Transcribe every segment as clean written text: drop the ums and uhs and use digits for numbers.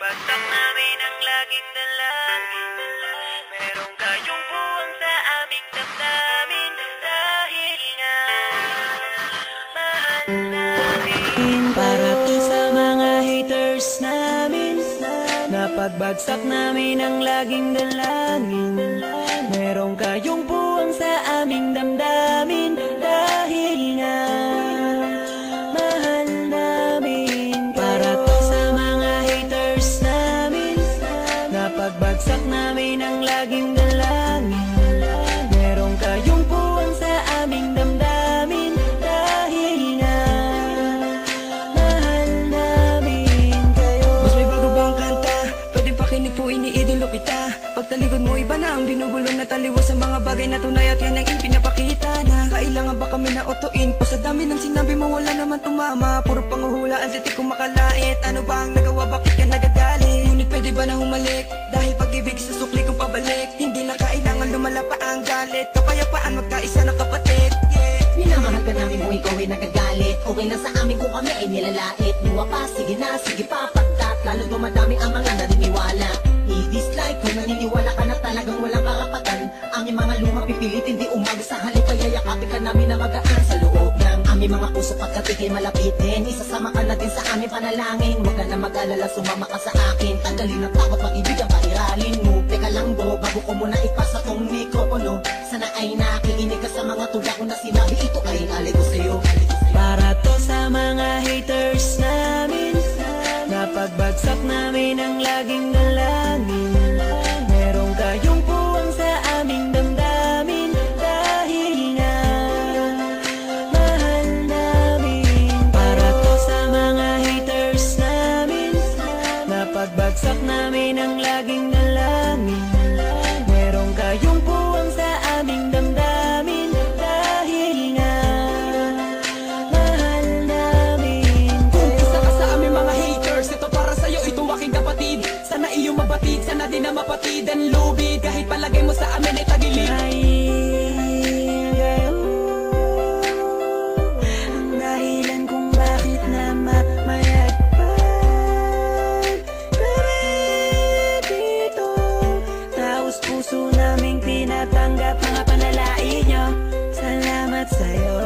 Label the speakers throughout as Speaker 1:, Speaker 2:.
Speaker 1: Napagtap namin ang laging dalangin. Merong kayong buwang sa aming damdamin. Dahil nga mahal namin. Para to sa mga haters namin, napagbagsak namin ang laging dalangin. Merong kayong buwang sa aming damdamin. Dahil nga mahal namin. Para to sa mga haters namin, napagbagsak namin ang laging dalangin. Merong kayong buwang sa aming damdamin. Dahil nga mahal namin kayo.
Speaker 2: Mas may bago bang kanta? Pwede pakinig po, iniidolo kita. Pagtalikod mo iba na ang binubulong na taliwas sa mga bagay na tunay at yan ang ipinapakita na kailangan ba kami na otoin pa sa dami ng sinabi mo wala naman tumama. Puro panguhulaan sa di ko makalait. Ano ba ang nagawa, bakit ka nagagalit? Ngunit pwede ba na humalik? Dahil pag-ibig sa sukli kong pabalik. Hindi na kailangan lumala pa ang galit. Kapayapaan magkaisa ng kapatid, yeah.
Speaker 3: Minamahal ka namin kung ikaw ay nagagalit. Okay na sa amin kung kami ay nilalait. Luwa pa, sige na, sige pa, pagkat lalo dumadami ang mga naniniwala. I-dislike kung naniniwala ka na talagang walang karapatan. Ang mga luma pipilit, hindi umaga sa halip. Payayakapin ka namin na magaan sa loob ng aming mga puso pagkatigil malapitin. Isasama ka na din sa aming panalangin. Huwag ka na mag-alala, sumama ka sa akin. Tanggalin ang takot, pag-ibig ang pairalin mo. Teka lang bro, bago ko muna ipasa tong mikropono. Sana ay nakikinig ka sa mga tula ko na sinabi. Ito ay alay ko sa'yo.
Speaker 1: Para to sa mga haters namin, napagbagsak namin ang laging dalangin. Merong kayong puwang sa aming damdamin. Dahil nga mahal namin. Para to sa mga haters namin, napagbagsak namin ang laging dalangin. Merong kayong puwang sa aming damdamin. Dahil nga mahal namin
Speaker 2: Kung isa ka sa aming mga haters, ito para sa'yo, ito aking kapatid. Sana iyong mabatid, sana din na mapatid ang lubid. Kahit palagay mo sa amin ay tagilid.
Speaker 1: Ang dahilan kung bakit na mayagpag kami dito. Taos puso naming tinatanggap mga panalait nyo. Salamat sa'yo.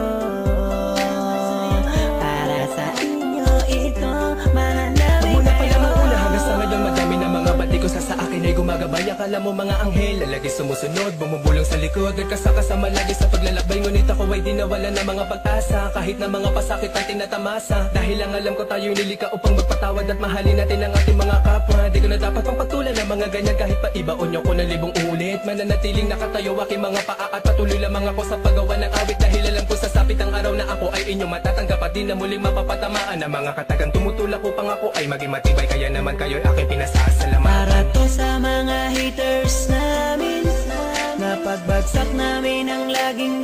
Speaker 1: Para sa inyo ito, mahal namin
Speaker 2: Mula pa
Speaker 1: kayo.
Speaker 2: lang ang una hanggang sa ngayon, madami na mga bati ko sa akin ay gumagabay. Akala mo mga anghel, lalagi sumusunod, bumubulong sa likod. Nagkasakasama lagi sa paglalakbay, ngunit ako ay di nawala ng mga pag-asa. Kahit na mga pasakit ang tinatamasa. Dahil ang alam ko tayo'y nilika upang magpatawad at mahalin natin ang ating mga kapwa. Di ko na dapat pang pagtulan ng mga ganyan kahit pa ibaon nyo ko na libong ulit. Mananatiling nakatayo aking mga paa at patuloy lamang ako sa paggawa ng awit. Dahil alam ko sa sapit ang araw na ako ay inyong matatanggap at di na muling mapapatamaan ng mga katagang tumutulak upang ako ay maging matibay. Kaya naman kayo'y aking pinasasalamatan.
Speaker 1: Para to sa mga haters namin, napagbagsak namin ang laging